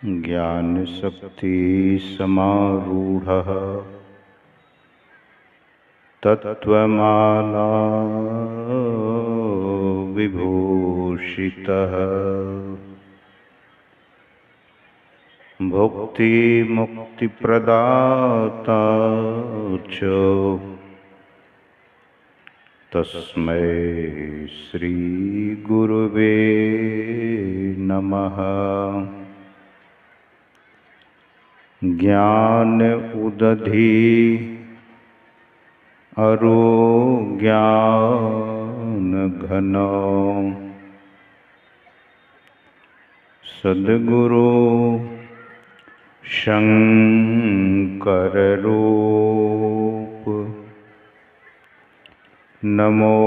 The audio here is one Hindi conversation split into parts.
ज्ञानशक्ति समारूढ़ः तत्त्वमाला विभूषितः भुक्ति मुक्ति प्रदाता च तस्मै श्री गुरुवे नमः। ज्ञान उदधि अरो ज्ञान घन सद्गुरु शंकर रूप। नमो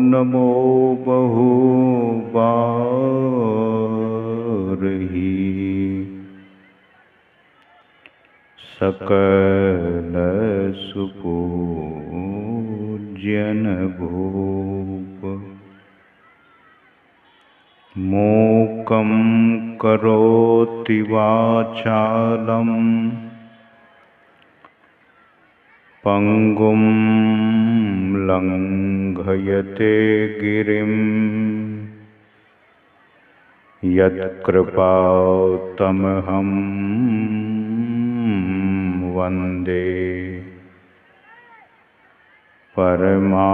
नमो बहुबारही सकल सुपूज्यन भूप। मूकं करोति वाचालं पंगुं लंघयते गिरिं यत्कृपातमहं वन्दे परमानंदमाधवम्।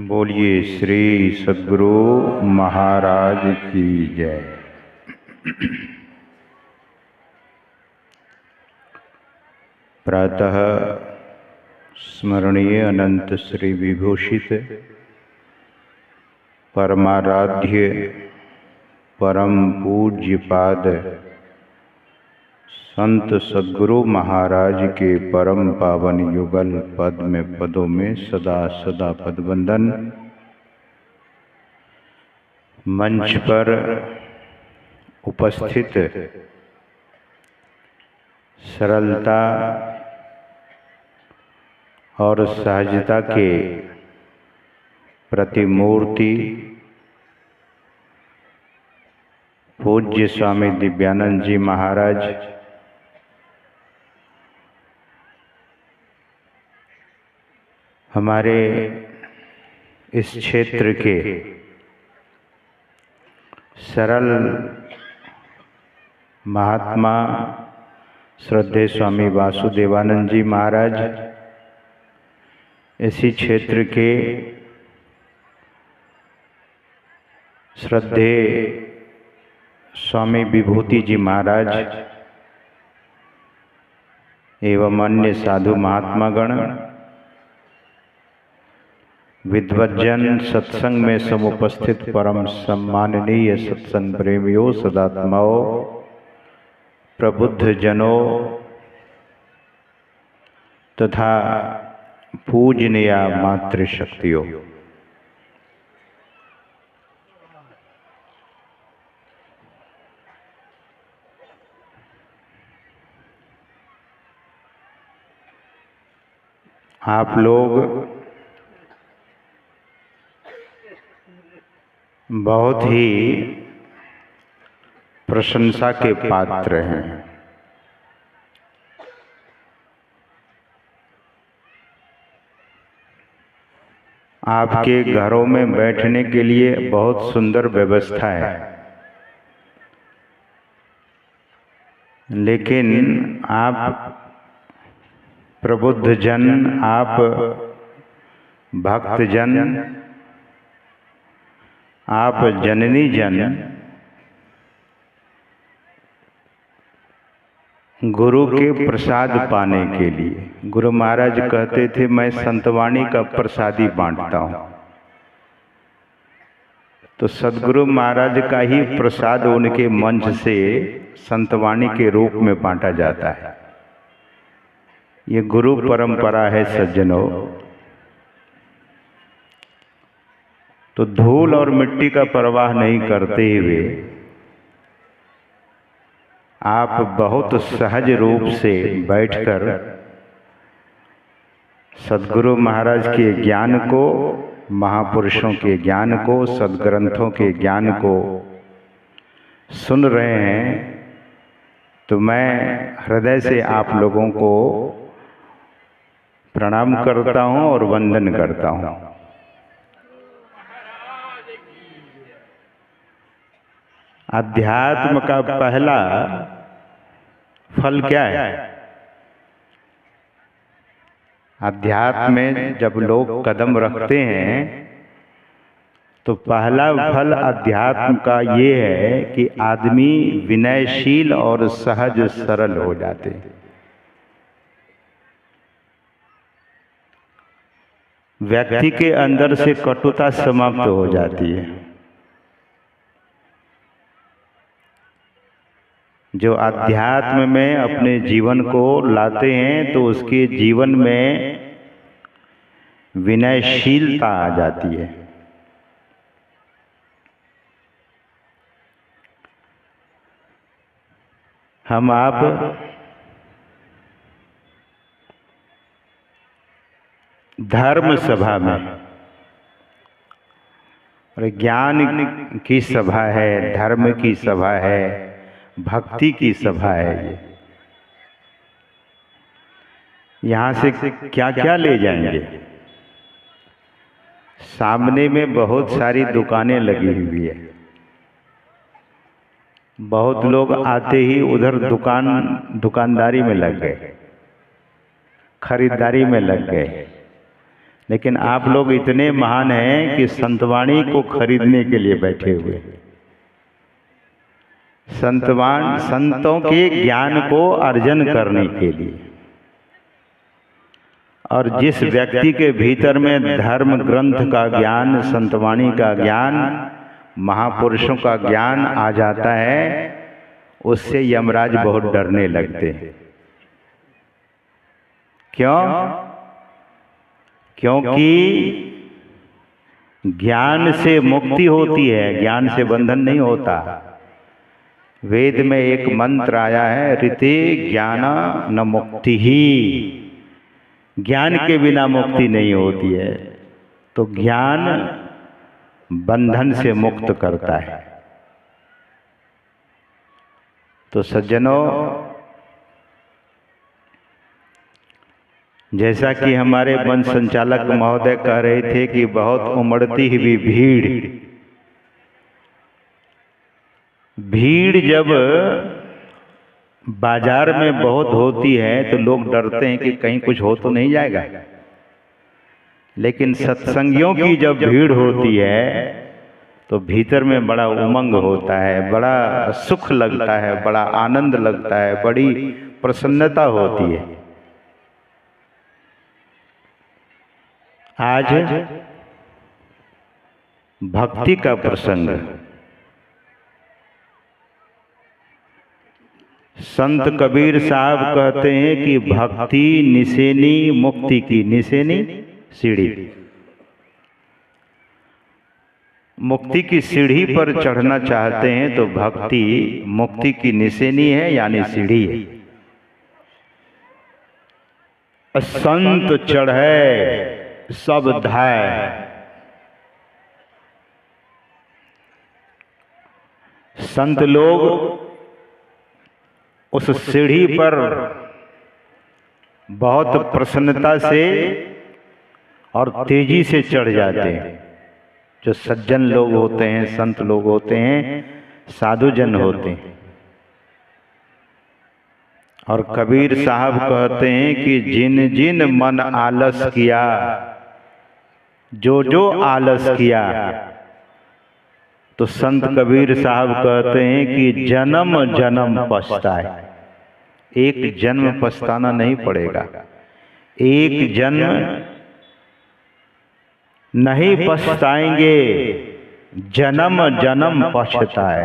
बोलिए श्री सद्गुरु महाराज की जय। प्रातः स्मरणीय अनंत श्री विभूषित परमाराध्य परम पूज्य पाद संत सद्गुरु महाराज के परम पावन युगल पद में पदों में सदा सदा पदवंदन। मंच पर उपस्थित सरलता और सहजता के प्रतिमूर्ति पूज्य स्वामी दिव्यानंद जी महाराज, हमारे इस क्षेत्र के सरल महात्मा श्रद्धेय स्वामी वासुदेवानंद जी महाराज, इसी क्षेत्र के श्रद्धेय स्वामी विभूति जी महाराज एवं अन्य साधु महात्मागण, विद्वज्जन, सत्संग में समुपस्थित परम सम्माननीय सत्संग प्रेमियों, सदात्माओं, प्रबुद्ध जनों तथा पूजनीय मातृशक्तियों, आप लोग बहुत ही प्रशंसा के पात्र हैं। आपके घरों में बैठने के लिए बहुत सुंदर व्यवस्था है, लेकिन आप प्रबुद्ध जन, आप भक्त जन, आप जननी जन गुरु के प्रसाद पाने के लिए, गुरु महाराज कहते थे मैं संतवाणी का प्रसादी बांटता हूँ, तो सद्गुरु महाराज का ही प्रसाद उनके मंच से संतवाणी के रूप में बांटा जाता है। ये गुरु परंपरा है सज्जनों। तो धूल और मिट्टी का परवाह नहीं करते हुए आप बहुत सहज रूप से बैठकर सद्गुरु महाराज के ज्ञान को, महापुरुषों के ज्ञान को, सद्ग्रंथों के ज्ञान को सुन रहे हैं, तो मैं हृदय से आप लोगों को प्रणाम करता हूं और वंदन करता हूं। अध्यात्म का पहला फल क्या है? अध्यात्म में जब लोग कदम रखते हैं तो पहला फल अध्यात्म का ये है कि आदमी विनयशील और सहज सरल हो जाते हैं। व्यक्ति के अंदर से कटुता समाप्त हो जाती है। जो अध्यात्म में अपने जीवन को लाते हैं तो उसके जीवन में विनयशीलता आ जाती है। हम आप धर्म सभा में, और ज्ञान की सभा है, धर्म की सभा है, भक्ति की सभा है। ये यहाँ से क्या क्या ले जाएंगे? सामने में बहुत सारी दुकानें लगी हुई है। बहुत लोग आते ही उधर दुकानदारी में लग गए, खरीदारी में लग गए। लेकिन आप लोग इतने महान हैं कि संतवाणी को खरीदने के लिए बैठे हुए। संतों के ज्ञान को अर्जन करने के लिए। और जिस व्यक्ति के भीतर में धर्म ग्रंथ का ज्ञान, संतवाणी का ज्ञान, महापुरुषों का ज्ञान आ जाता है, उससे यमराज बहुत डरने लगते हैं। क्यों? क्योंकि ज्ञान से मुक्ति होती है, ज्ञान से बंधन नहीं होता। वेद में एक मंत्र आया है, ऋते ज्ञान न मुक्ति ही। ज्ञान के बिना मुक्ति नहीं होती है। तो ज्ञान बंधन से मुक्त करता है। तो सज्जनों, जैसा कि हमारे वन संचालक महोदय कह रहे थे कि बहुत उमड़ती हुई भीड़ जब बाजार में बहुत होती है तो लोग डरते हैं कि कहीं कुछ हो तो नहीं जाएगा। लेकिन सत्संगियों की जब भीड़ होती है तो भीतर में बड़ा उमंग होता है, बड़ा सुख लगता है, बड़ा आनंद लगता है, बड़ी प्रसन्नता होती है। आज भक्ति का प्रसंग। संत कबीर साहब कहते हैं कि भक्ति निसेनी मुक्ति की, निसेनी सीढ़ी। मुक्ति की सीढ़ी पर चढ़ना चाहते हैं तो भक्ति मुक्ति की निसेनी है, यानी सीढ़ी है। संत चढ़े सब धाय, संत लोग उस सीढ़ी पर बहुत प्रसन्नता से और तेजी से चढ़ जाते हैं। जो सज्जन लोग होते हैं, संत लोग होते हैं, साधुजन होते हैं। और कबीर साहब कहते हैं कि जिन जिन मन आलस किया, जो जो आलस किया, तो संत कबीर साहब कहते हैं कि जन्म जन्म पछताए। एक जन्म पछताना नहीं पड़ेगा, एक जन्म नहीं पछताएंगे, जन्म जन्म पछताए।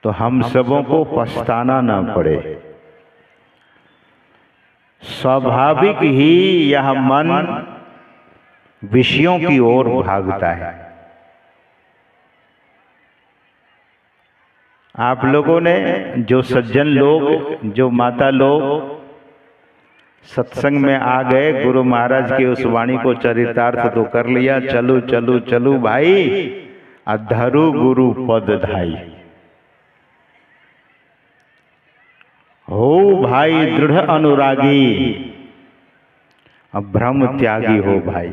तो हम सबों को पछताना ना पड़े। स्वाभाविक ही यह मन विषयों की ओर भागता है। आप लोगों ने, जो सज्जन लोग, जो माता लोग सत्संग में आ गए, गुरु महाराज की उस वाणी को चरितार्थ तो कर लिया, चलू चलू चलू भाई अधरु गुरु पद धाई। हो भाई दृढ़ अनुरागी, अब भ्रम त्यागी हो भाई।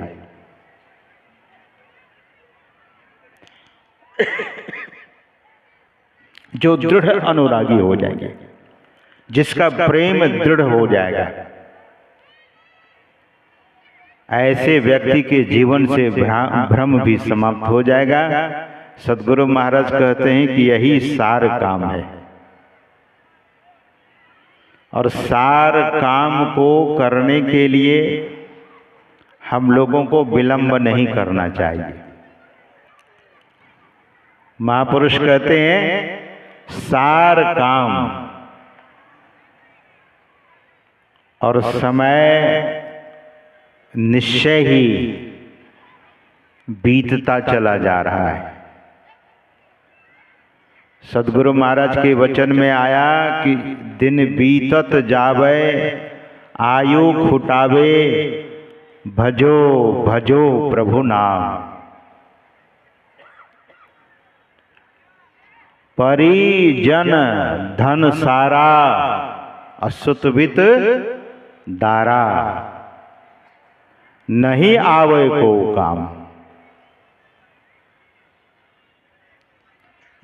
जो दृढ़ अनुरागी हो जाएंगे, जिसका प्रेम दृढ़ हो जाएगा, ऐसे व्यक्ति के जीवन से भ्रम भी समाप्त हो जाएगा। सद्गुरु महाराज कहते हैं कि यही सार काम है, और सार काम को करने के लिए हम लोगों को विलंब नहीं करना चाहिए। महापुरुष कहते हैं सार काम, और समय निश्चय ही बीतता चला जा रहा है। सद्गुरु महाराज के वचन में आया कि दिन बीतत जावे आयु खुटावे, भजो भजो प्रभु नाम। परिजन धन सारा, असुतवित दारा, नहीं आवे को काम।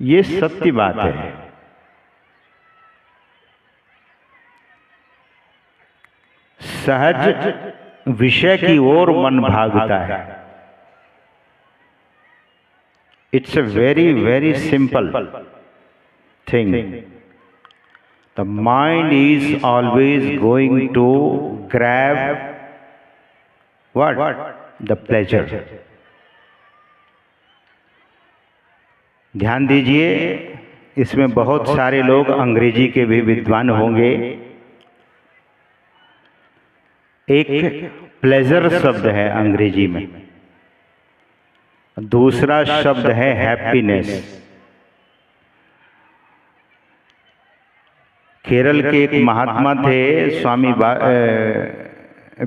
ये सत्य बात है। सहज विषय की ओर मन भागता है। It's a very very simple thing. The mind is always going to grab What? The pleasure. ध्यान दीजिए, इसमें बहुत सारे लोग अंग्रेजी के भी विद्वान होंगे। एक प्लेजर शब्द है अंग्रेजी में, दूसरा शब्द है हैप्पीनेस। केरल के एक महात्मा थे स्वामी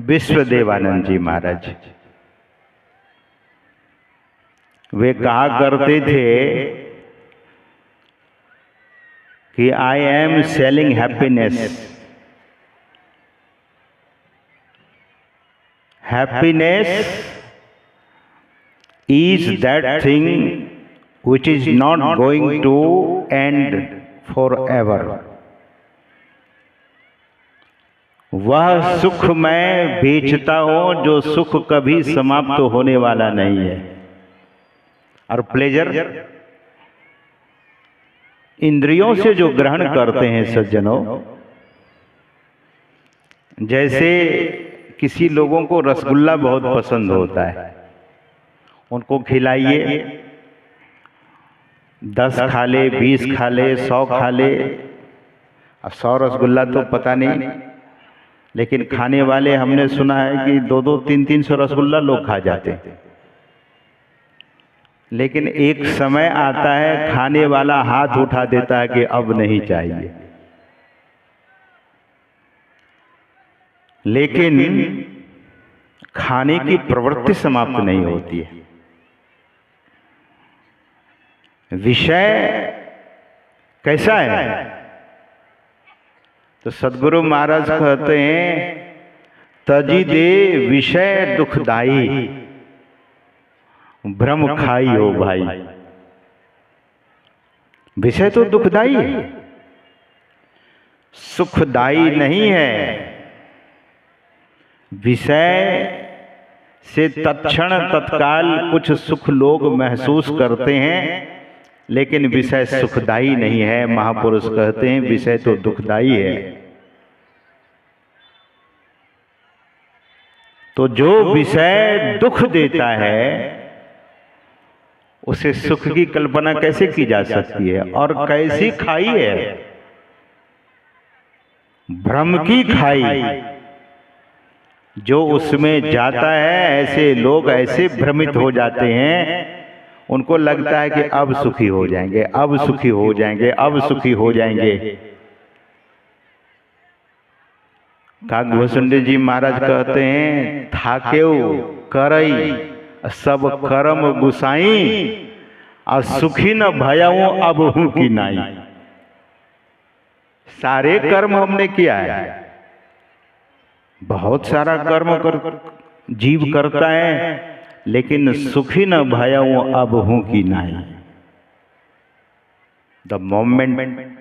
विश्वदेवानंद जी महाराज। वे कहा करते थे कि I am selling happiness. Happiness is that thing which is not going to end forever. वह सुख मैं बेचता हूं जो सुख कभी समाप्त होने वाला नहीं है। और प्लेजर इंद्रियों से जो ग्रहण करते हैं सज्जनों, जैसे किसी लोगों को रसगुल्ला बहुत पसंद होता है, उनको खिलाइए, 10 खा ले, 20 खा ले, 100 खा ले। अब 100 रसगुल्ला तो पता नहीं, लेकिन खाने वाले हमने सुना है कि 2-2, 300 रसगुल्ला लोग खा जाते हैं। लेकिन एक समय आता है खाने वाला हाथ उठा देता है कि अब नहीं चाहिए। लेकिन खाने की प्रवृत्ति समाप्त नहीं होती है। विषय कैसा है? तो सद्गुरु महाराज कहते हैं तजी दे विषय दुखदाई, भ्रम खाई हो भाई। विषय तो दुखदाई है, सुखदाई नहीं है। विषय से तत्क्षण तत्काल कुछ सुख लोग महसूस करते हैं, लेकिन विषय सुखदाई नहीं है। महापुरुष कहते हैं विषय तो दुखदाई है। तो जो विषय दुख देता है उसे सुख की कल्पना कैसे की जा सकती है? और कैसी खाई है? भ्रम की खाई। जो उसमें जाता है, ऐसे लोग ऐसे भ्रमित हो जाते हैं, उनको लगता है कि अब सुखी हो जाएंगे, अब सुखी हो जाएंगे, अब सुखी हो जाएंगे। काकभूषुंड जी महाराज कहते हैं, थाकेऊ करई सब कर्म गुसाई और सुखी न भयाऊं अब हूं की नाई। सारे कर्म हमने किया है, बहुत सारा कर्म जीव करता है, लेकिन सुखी न भयाऊं अब हूं की नाई। The moment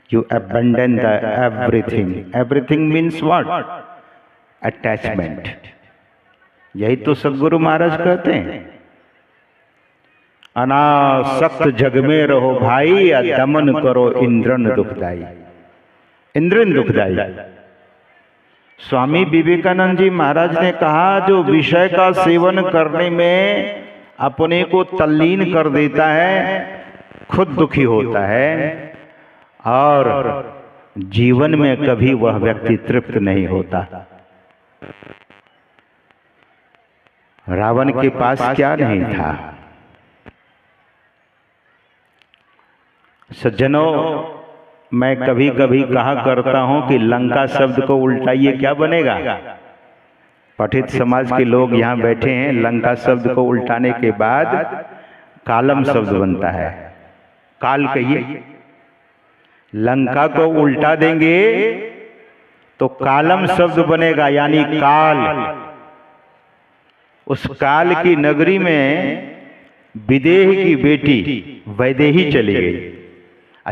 you abandon the everything means what? Attachment। यही तो सदगुरु महाराज कहते हैं, अनासक्त जग में रहो भाई, या दमन करो इंद्रन दुखदाई। इंद्रन दुखदाई स्वामी विवेकानंद जी महाराज ने कहा, जो विषय का सेवन करने में अपने को तल्लीन कर देता है, खुद दुखी होता है और जीवन में कभी वह व्यक्ति तृप्त नहीं होता। रावण के पास क्या नहीं था? सज्जनों, मैं कभी कभी कहा करता हूं कि लंका शब्द को उल्टाइए, क्या बनेगा? पठित समाज के लोग यहां बैठे हैं, लंका शब्द को उल्टाने के बाद कालम शब्द बनता है। काल कहिए, लंका को उल्टा देंगे तो कालम शब्द बनेगा, यानी काल। उस काल की नगरी में विदेह की बेटी वैदेही चली गई।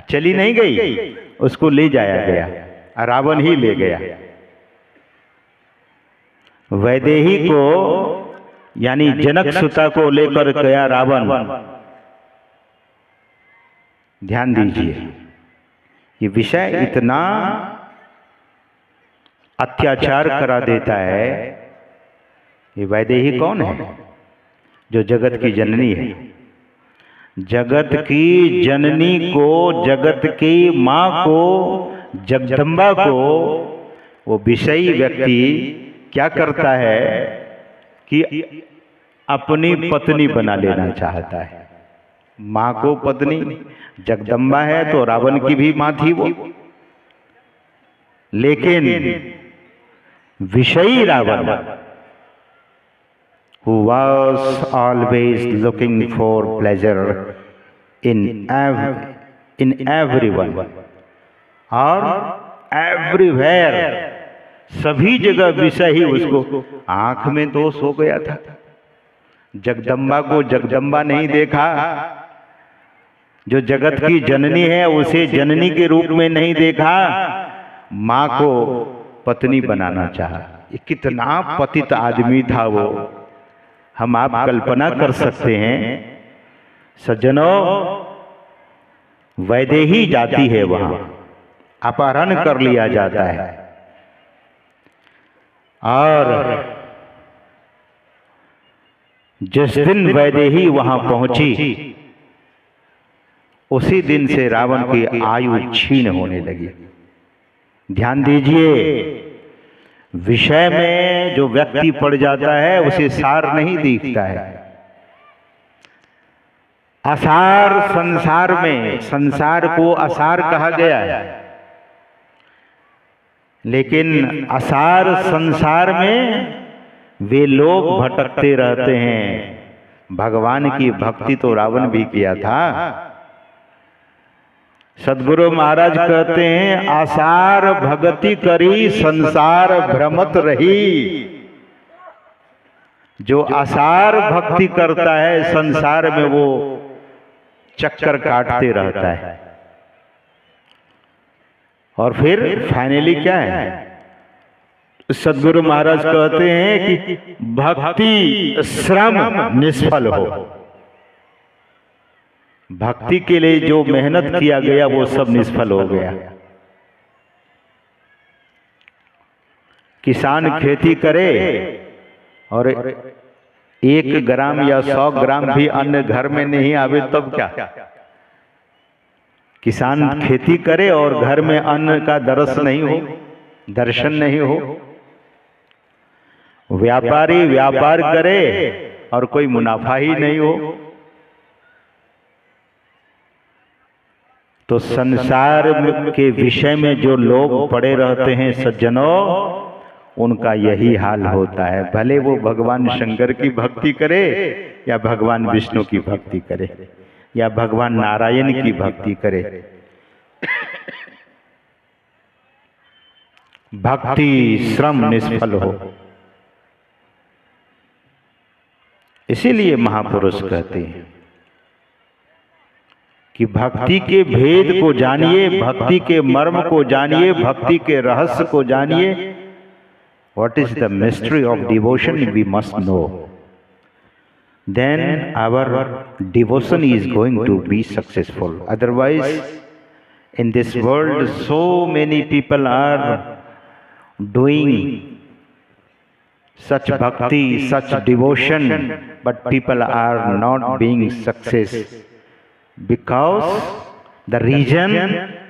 चली नहीं गई, उसको ले जाया गया, रावण ही ले गया। वैदेही को यानी जनक सुता को लेकर गया रावण। ध्यान दीजिए, ये विषय इतना अत्याचार करा देता है। ये वैदेही कौन है? जो जगत की जननी है। जगत की जननी को, जगत की मां को, जगदम्बा को वो विषयी व्यक्ति क्या करता है कि अपनी पत्नी बना लेना चाहता है। मां को पत्नी, जगदम्बा है तो रावण की भी मां थी वो, लेकिन विषयी Ravan, who was always looking for pleasure in everyone और everywhere, सभी जगह विषय ही उसको आंख में दोष हो गया था। जगदम्बा को जगदम्बा नहीं देखा, जो जगत की जननी है उसे जननी के रूप में नहीं देखा, मां को पत्नी बनाना चाहा। ये कितना पतित आदमी था वो, हम आप कल्पना कर सकते हैं। सज्जनों, वैदेही जाती है वहां, अपहरण कर लिया जाता है और जिस दिन वैदेही वहां पहुंची उसी दिन से रावण की आयु क्षीण होने लगी। ध्यान दीजिए, विषय में जो व्यक्ति पड़ जाता है उसे सार नहीं दिखता है। असार संसार में, संसार को असार कहा गया है, लेकिन असार संसार में वे लोग भटकते रहते हैं। भगवान की भक्ति तो रावण भी किया था। सदगुरु महाराज कहते हैं, आसार भगति करी संसार भ्रमत रही। जो आसार भक्ति करता है संसार में वो चक्कर काटते रहता है। और फिर फाइनली क्या है? सदगुरु महाराज कहते हैं कि भक्ति श्रम निष्फल हो। भक्ति के लिए जो मेहनत किया गया वो सब निष्फल हो गया। किसान खेती करे और 1 ग्राम या 100 ग्राम भी अन्न घर में नहीं आवे तब क्या? किसान खेती करे और घर में अन्न का दरस नहीं हो, दर्शन नहीं हो। व्यापारी व्यापार करे और कोई मुनाफा ही नहीं हो। तो संसार के विषय में जो लोग पड़े रहते हैं सज्जनों, उनका यही हाल होता है, भले वो भगवान शंकर की भक्ति करे या भगवान विष्णु की भक्ति करे या भगवान नारायण की भक्ति करे, भक्ति श्रम निष्फल हो। इसीलिए महापुरुष कहते हैं कि भक्ति के भेद को जानिए, भक्ति के मर्म को जानिए, भक्ति के रहस्य को जानिए। What is the mystery of devotion? We must know. Then our devotion is going to be successful. Otherwise, in this world, so many people are doing such bhakti, such devotion, but people are not being success. Because the reason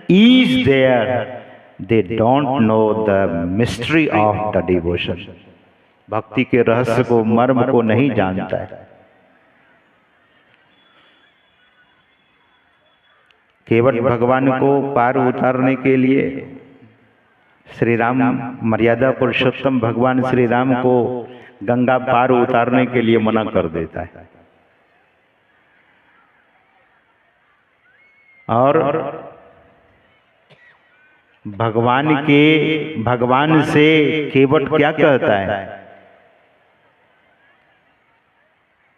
is there, they don't know the mystery of the devotion. भक्ति के रहस्य को, मर्म को नहीं जानता है। केवल भगवान को पार उतारने के लिए श्री राम, मर्यादा पुरुषोत्तम भगवान श्री राम को गंगा पार उतारने के लिए मना कर देता है। और भगवान से केवट क्या कहता है?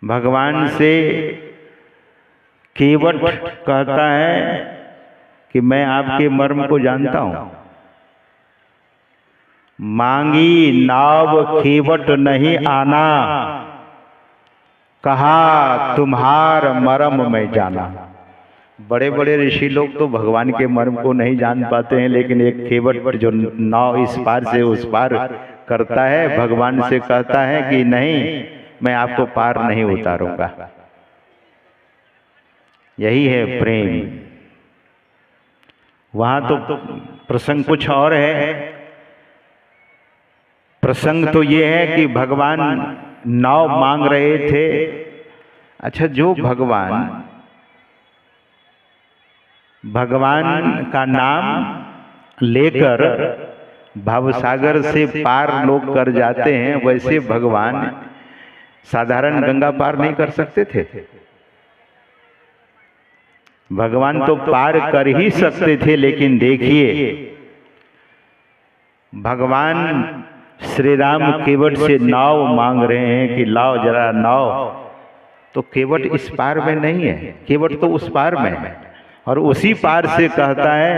भगवान से केवट कहता है कि मैं आपके मर्म को जानता हूं। मांगी नाव केवट नहीं आना, कहा तुम्हार मर्म मैं जाना। बड़े बड़े ऋषि लोग तो भगवान के मर्म को नहीं जान पाते हैं, लेकिन एक केवट जो नाव इस पार से उस पार करता है, भगवान से कहता है कि नहीं, मैं आपको पार नहीं उतारूंगा। यही है प्रेम। वहां तो प्रसंग कुछ और है। प्रसंग तो ये है कि भगवान नाव मांग रहे थे। अच्छा, जो भगवान का नाम लेकर भवसागर से पार लोग कर जाते हैं, वैसे भगवान साधारण गंगा पार नहीं कर सकते थे। भगवान तो पार कर ही सकते थे, लेकिन देखिए भगवान श्री राम केवट से नाव मांग रहे हैं कि लाओ जरा नाव। तो केवट इस पार में नहीं है, केवट तो उस पार में है। और उसी पार से कहता है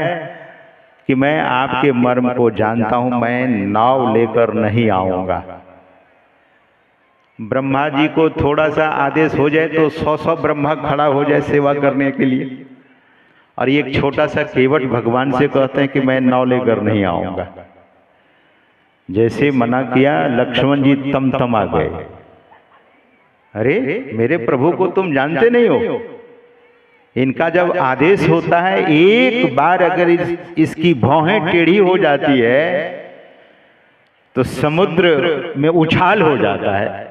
कि मैं आपके मर्म को जानता हूं, मैं नाव लेकर नहीं आऊंगा। ब्रह्मा जी को थोड़ा सा आदेश हो जाए तो 100 ब्रह्मा खड़ा हो जाए सेवा करने के लिए, और एक छोटा सा केवट भगवान से कहते हैं कि मैं नाव लेकर नहीं आऊंगा। जैसे मना किया, लक्ष्मण जी तम-तमा गए। अरे मेरे प्रभु को तुम जानते नहीं हो? इनका जब आदेश होता है, एक बार अगर इसकी भौहें टेढ़ी हो जाती है तो समुद्र में उछाल हो जाता है।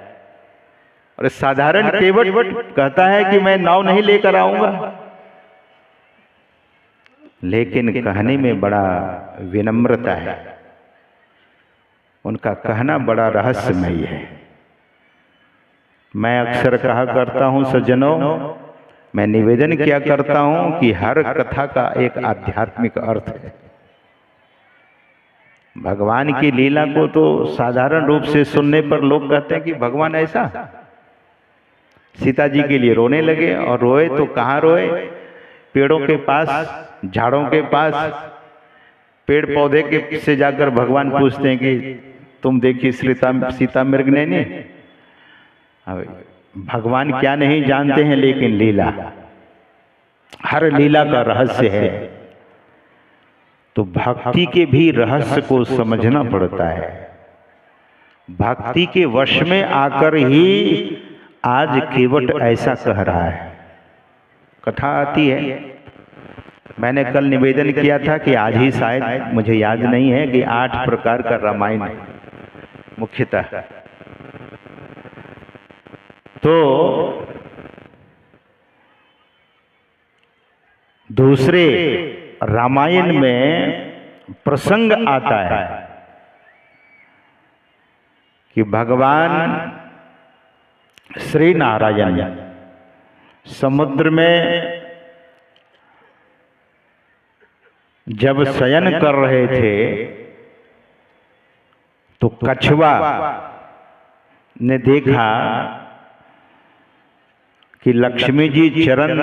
और साधारण केवट कहता है कि मैं नाव नहीं लेकर आऊंगा, लेकिन कहने में बड़ा विनम्रता है। उनका कहना बड़ा रहस्यमयी है। मैं अक्सर कहा करता हूं सज्जनों, मैं निवेदन किया करता हूं कि हर कथा का एक आध्यात्मिक अर्थ है। भगवान की लीला को तो साधारण रूप से सुनने पर लोग कहते हैं कि भगवान ऐसा। सीता जी के लिए रोने लगे, और रोए तो कहाँ रोए? पेड़ों के पास, झाड़ों के पास, पेड़ पौधे के से जाकर भगवान पूछते हैं कि तुम देखी सीता मृग ने। भगवान क्या नहीं जानते हैं, लेकिन लीला, हर लीला का रहस्य है। तो भक्ति के भी रहस्य को समझना पड़ता है। भक्ति के वश में आकर ही आज केवट ऐसा कह रहा है। कथा आती है, मैंने कल निवेदन किया था कि आज ही शायद, मुझे याद नहीं है, कि 8 प्रकार का रामायण मुख्यतः। तो दूसरे रामायण में प्रसंग आता है कि भगवान श्री नारायण समुद्र में जब शयन कर रहे थे तो कछुआ ने देखा कि लक्ष्मी जी चरण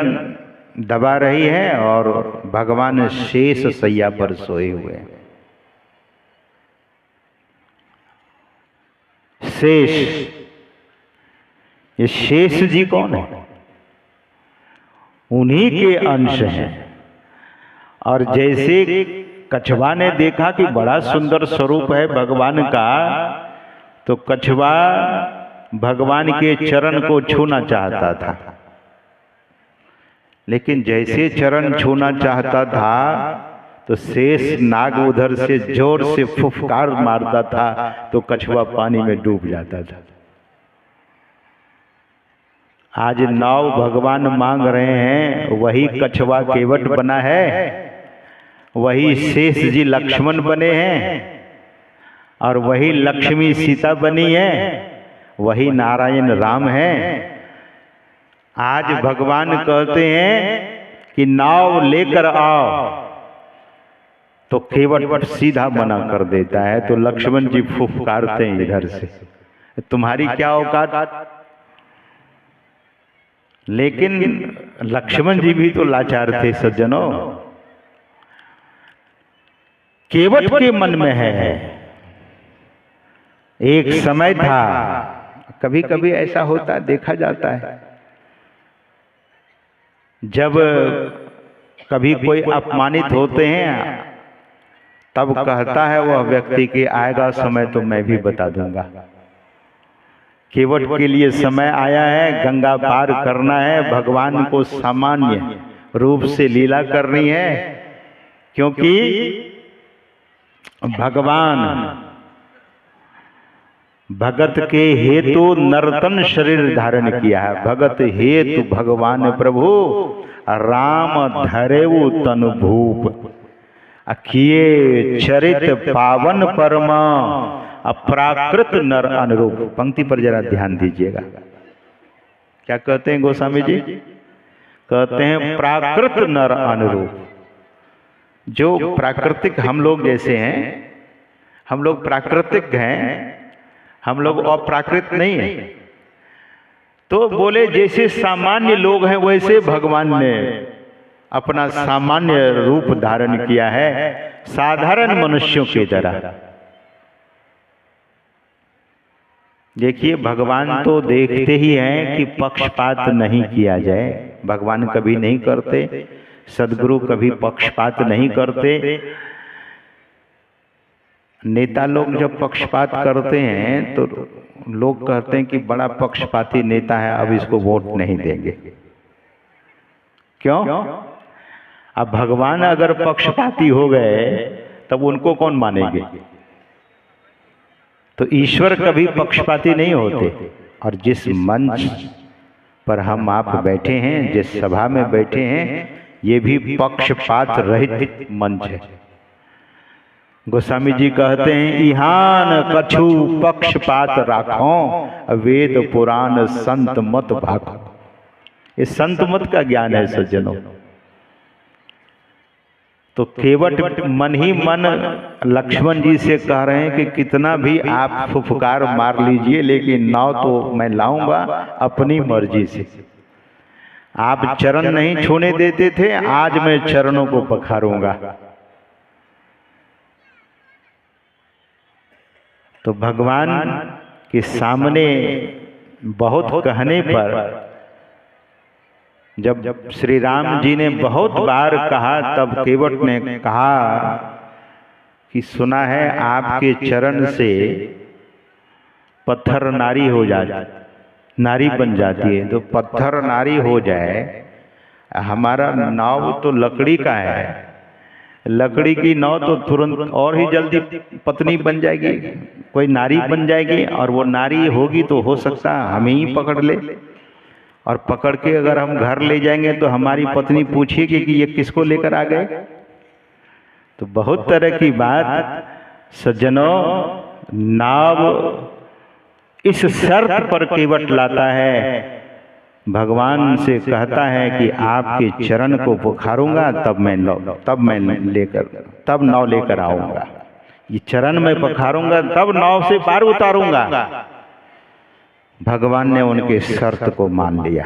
दबा रही है और भगवान शेष शैया पर सोए हुए हैं। शेष, ये शेष जी कौन है? उन्हीं के अंश हैं। और जैसे कछुआ ने देखा कि बड़ा सुंदर स्वरूप है भगवान का, तो कछुआ भगवान के चरण को छूना चाहता था, लेकिन जैसे चरण छूना चाहता था तो शेष नाग उधर से जोर से फुफकार मारता था तो कछुआ पानी में डूब जाता था। आज नाव भगवान मांग रहे हैं, वही कछुआ केवट बना है, वही शेष जी लक्ष्मण बने हैं, और वही लक्ष्मी सीता बनी है, वही नारायण राम है। आज भगवान कहते हैं कि नाव लेकर आओ, तो केवट सीधा मना कर देता है, तो लक्ष्मण जी फुफकारते हैं इधर से, तुम्हारी क्या औकात। लेकिन लक्ष्मण जी भी तो लाचार थे सज्जनों। केवट के मन में है, एक समय था, कभी कभी ऐसा होता देखा जाता है, जब कभी कोई अपमानित होते हैं तब कहता है वह व्यक्ति कि आएगा समय तो मैं भी बता दूंगा। केवट के लिए समय आया है, गंगा पार करना है, भगवान को सामान्य रूप से लीला करनी है, क्योंकि भगवान भगत के हेतु नर्तन शरीर धारण किया है। भगत हेतु भगवान प्रभु राम धरेऊ तनु भूप, किए चरित पावन परम अप्राकृत नर अनुरूप। पंक्ति पर जरा ध्यान दीजिएगा, क्या कहते हैं गोस्वामी जी? कहते हैं प्राकृत नर अनुरूप। जो प्राकृतिक हम लोग जैसे हैं, हम लोग प्राकृतिक हैं, हम लोग अप्राकृत नहीं है। तो बोले जैसे सामान्य लोग हैं वैसे भगवान ने अपना सामान्य रूप धारण किया है, साधारण मनुष्यों की तरह। देखिए भगवान तो देखते ही हैं कि पक्षपात नहीं किया जाए, भगवान कभी नहीं करते, सद्गुरु कभी पक्षपात नहीं करते। नेता लोग जब पक्षपात करते हैं तो लोग कहते हैं कि बड़ा पक्षपाती नेता है, अब इसको वोट नहीं देंगे। क्यों? अब भगवान अगर पक्षपाती हो गए तब उनको कौन मानेंगे? तो ईश्वर कभी पक्षपाती नहीं होते। और जिस मंच पर हम आप बैठे हैं, जिस सभा में बैठे हैं, ये भी पक्षपात रहित मंच है। गोस्वामी जी कहते हैं इहान कछु पक्षपात राखों, वेद पुराण संत मत भाखो। ये संत मत का ज्ञान है सज्जनों। तो केवट मन ही मन लक्ष्मण जी से कह रहे हैं कि कितना भी आप फुफकार मार लीजिए, लेकिन नाव तो मैं लाऊंगा अपनी मर्जी से। आप चरण नहीं छूने देते थे, आज मैं चरणों को पखारूंगा। तो भगवान के सामने बहुत कहने पर, जब श्री राम जी ने बहुत बार कहा, तब केवट ने कहा कि सुना है आपके चरण से पत्थर नारी हो जाती, नारी बन जाती है। तो पत्थर नारी हो जाए, हमारा नाव तो लकड़ी का है, लकड़ी की नाव तो तुरंत और ही जल्दी पत्नी बन जाएगी, कोई नारी बन जाएगी, और वो नारी होगी तो हो सकता हमें ही पकड़ ले, और पकड़ के अगर हम घर ले जाएंगे तो हमारी पत्नी पूछेगी कि ये किसको लेकर आ गए। तो बहुत तरह की बात सज्जनों, नाव इस शर्त पर केवट लाता है, भगवान से कहता है कि आपके चरण को पुकारूंगा तब मैं नाव लेकर आऊंगा, ये चरण में पखारूंगा तब नाव से पार उतारूंगा। भगवान ने उनके शर्त को मान लिया।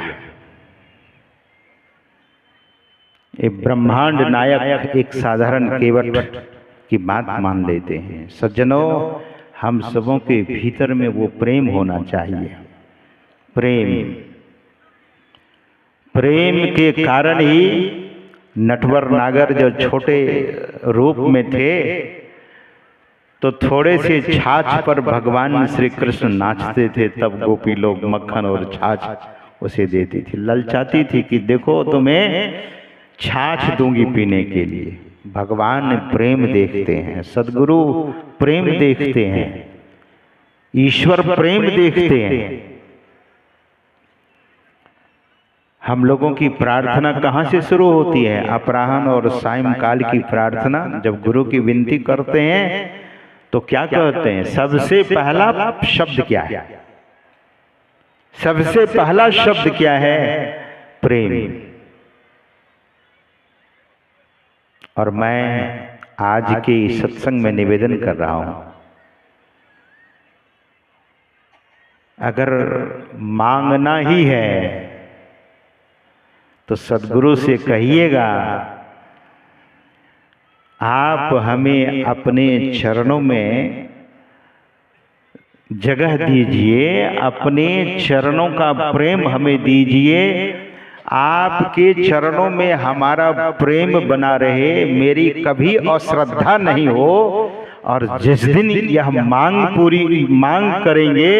एक ब्रह्मांड नायक एक साधारण केवट की बात मान लेते हैं। सज्जनों, हम सबों के भीतर में वो प्रेम होना चाहिए। प्रेम के कारण ही नटवर नागर जो छोटे रूप में थे तो थोड़े से छाछ पर भगवान श्री कृष्ण नाचते थे, तब गोपी लोग मक्खन और छाछ उसे देती थी, ललचाती थी कि देखो तुम्हें छाछ दूंगी पीने के लिए। भगवान प्रेम देखते हैं, सद्गुरु प्रेम देखते हैं, ईश्वर प्रेम देखते हैं। हम लोगों की प्रार्थना कहाँ से शुरू होती है? अपराह्न और सायंकाल की प्रार्थना जब गुरु की विनती करते हैं तो क्या कहते हैं? सबसे पहला शब्द क्या है? सबसे पहला शब्द क्या है? प्रेम। और मैं आज के सत्संग में निवेदन कर रहा हूं, अगर मांगना ही है तो सद्गुरु से कहिएगा आप हमें अपने चरणों में जगह दीजिए, अपने चरणों का प्रेम हमें दीजिए, आपके चरणों में हमारा प्रेम बना रहे, मेरी कभी अश्रद्धा नहीं हो। और जिस दिन यह मांग करेंगे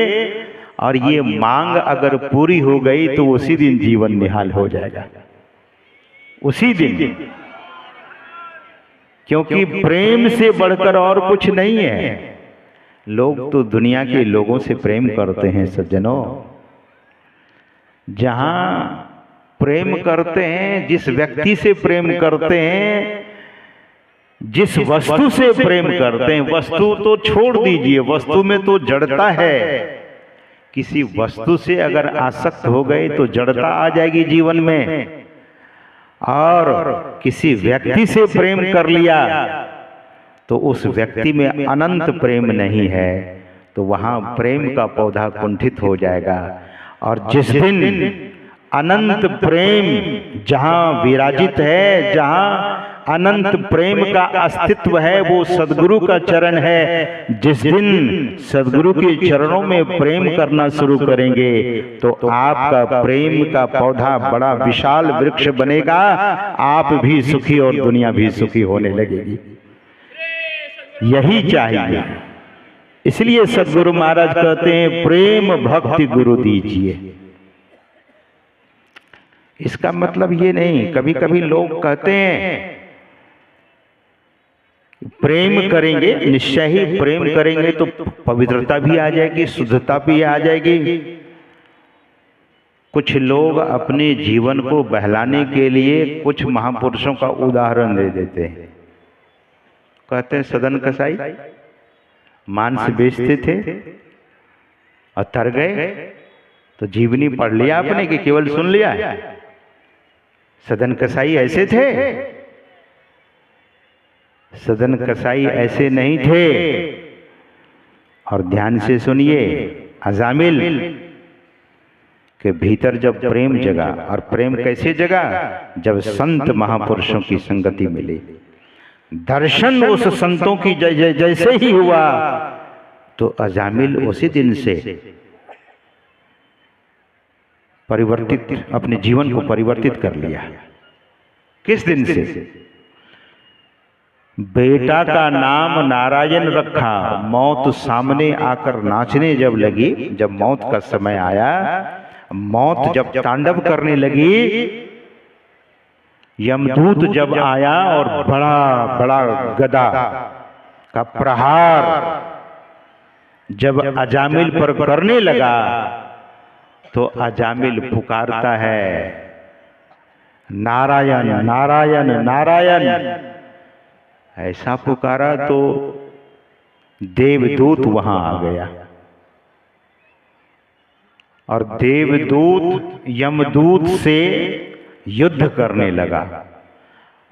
और ये मांग अगर पूरी हो गई तो उसी दिन जीवन निहाल हो जाएगा, उसी दिन। क्योंकि प्रेम से बढ़कर और कुछ नहीं है। लोग तो दुनिया के लोगों से प्रेम करते हैं सज्जनों। जहां प्रेम करते हैं, जिस व्यक्ति से प्रेम करते हैं, जिस वस्तु से प्रेम करते हैं, वस्तु तो छोड़ दीजिए, वस्तु में तो जड़ता है। किसी वस्तु से अगर आसक्त हो गए तो जड़ता आ जाएगी जीवन में। और किसी व्यक्ति से प्रेम कर लिया तो उस व्यक्ति में अनंत प्रेम नहीं है, तो वहां प्रेम का पौधा कुंठित हो जाएगा। और जिस दिन अनंत प्रेम जहां विराजित है, जहां अनंत प्रेम का अस्तित्व है, वो सद्गुरु का चरण है। जिस दिन सद्गुरु के चरणों में प्रेम करना शुरू करेंगे तो आपका प्रेम का पौधा बड़ा विशाल वृक्ष बनेगा, आप भी सुखी और दुनिया भी सुखी होने लगेगी। यही चाहिए। इसलिए सद्गुरु महाराज कहते हैं प्रेम भक्ति गुरु दीजिए। इसका मतलब ये नहीं, कभी कभी लोग कहते हैं प्रेम करेंगे, निश्चय ही प्रेम करेंगे तो पवित्रता भी आ जाएगी, शुद्धता भी आ जाएगी। कुछ लोग अपने जीवन को बहलाने के लिए कुछ महापुरुषों का उदाहरण दे देते हैं। कहते हैं सदन कसाई मांस बेचते थे और तर गए, तो जीवनी पढ़ लिया आपने कि केवल सुन लिया है? सदन कसाई ऐसे थे? सदन कसाई ऐसे नहीं थे। और ध्यान से सुनिए, अजामिल के भीतर जब प्रेम जगा, और प्रेम कैसे जगा? जब संत महापुरुषों की संगति मिली, दर्शन उस संतों की जैसे ही हुआ, तो अजामिल उसी दिन से परिवर्तित, अपने जीवन को परिवर्तित कर लिया। किस दिन से? बेटा का नाम नारायण रखा, मौत सामने आकर नाचने जब लगी, जब मौत का समय आया, मौत जब तांडव करने लगी, यमदूत जब आया और बड़ा बड़ा गदा का प्रहार जब अजामिल पर करने लगा, तो अजामिल पुकारता है नारायण नारायण नारायण। ऐसा पुकारा तो देवदूत वहां आ गया। और देवदूत यमदूत से युद्ध करने लगा।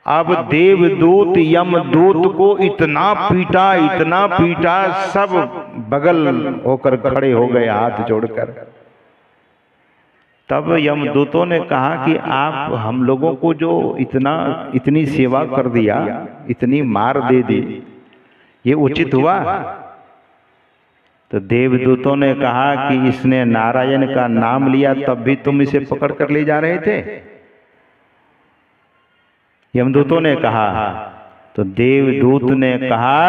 अब देवदूत यमदूत को इतना पीटा, सब बगल होकर खड़े हो गए हाथ जोड़कर। तब यमदूतों ने कहा कि आप हम लोगों को जो इतनी सेवा कर दिया, इतनी मार दे दी, ये उचित हुआ? तो देवदूतों ने कहा कि इसने नारायण का नाम लिया, तब भी तुम इसे पकड़ कर ले जा रहे थे। यमदूतों ने कहा। तो देवदूत ने कहा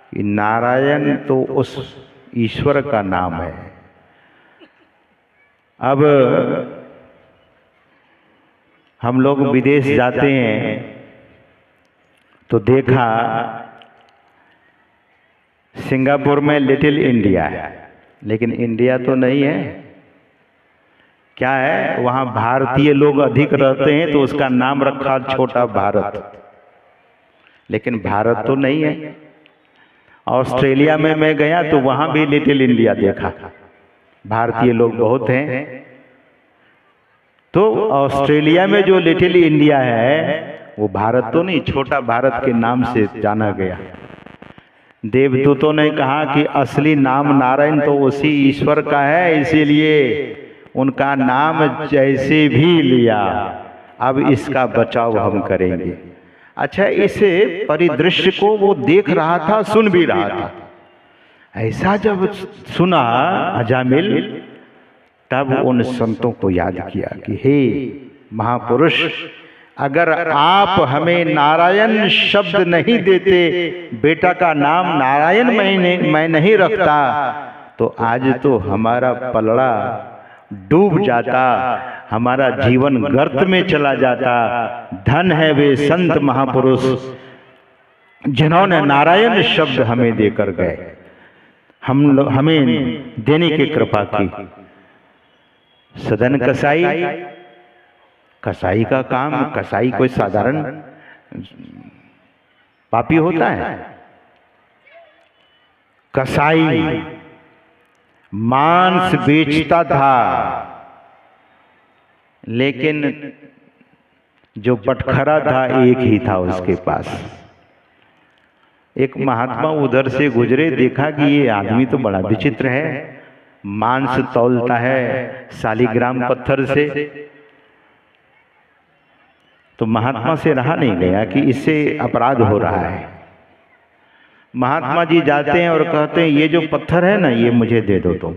कि नारायण तो उस ईश्वर का नाम है। अब हम लोग विदेश जाते हैं तो देखा सिंगापुर में लिटिल इंडिया है, लेकिन इंडिया तो नहीं है। क्या है, वहाँ भारतीय लोग अधिक रहते हैं तो उसका नाम रखा छोटा भारत, लेकिन भारत तो नहीं है। ऑस्ट्रेलिया में मैं गया तो वहाँ भी लिटिल इंडिया देखा, भारतीय लोग बहुत हैं। तो ऑस्ट्रेलिया में जो लिटिल इंडिया है वो भारत तो नहीं, छोटा भारत के नाम से जाना गया। देवदूतों ने कहा कि असली नाम नारायण तो उसी ईश्वर का है, इसीलिए उनका नाम जैसे भी लिया, अब इसका बचाव हम करेंगे। अच्छा, इस परिदृश्य को वो देख रहा था, सुन भी रहा था। ऐसा जब सुना अजामिल, तब उन संतों को याद किया कि हे महापुरुष, अगर आप हमें नारायण शब्द नहीं देते, बेटा का नाम नारायण मैं नहीं रखता, तो आज तो हमारा पलड़ा डूब जाता, हमारा जीवन गर्त में चला जाता। धन है वे संत महापुरुष जिन्होंने नारायण शब्द हमें देकर गए, हमें देने की कृपा की। सदन कसाई का काम, कसाई कोई साधारण पापी होता है? कसाई मांस बेचता था, लेकिन जो बटखरा था एक ही था उसके पास। एक महात्मा उधर से गुजरे, देखा कि ये आदमी तो बड़ा विचित्र है, मांस तौलता है शालिग्राम पत्थर से। तो महात्मा से रहा नहीं गया कि इससे अपराध हो रहा है। महात्मा जी जाते हैं और कहते हैं ये जो पत्थर है ना, ये मुझे दे दो तुम।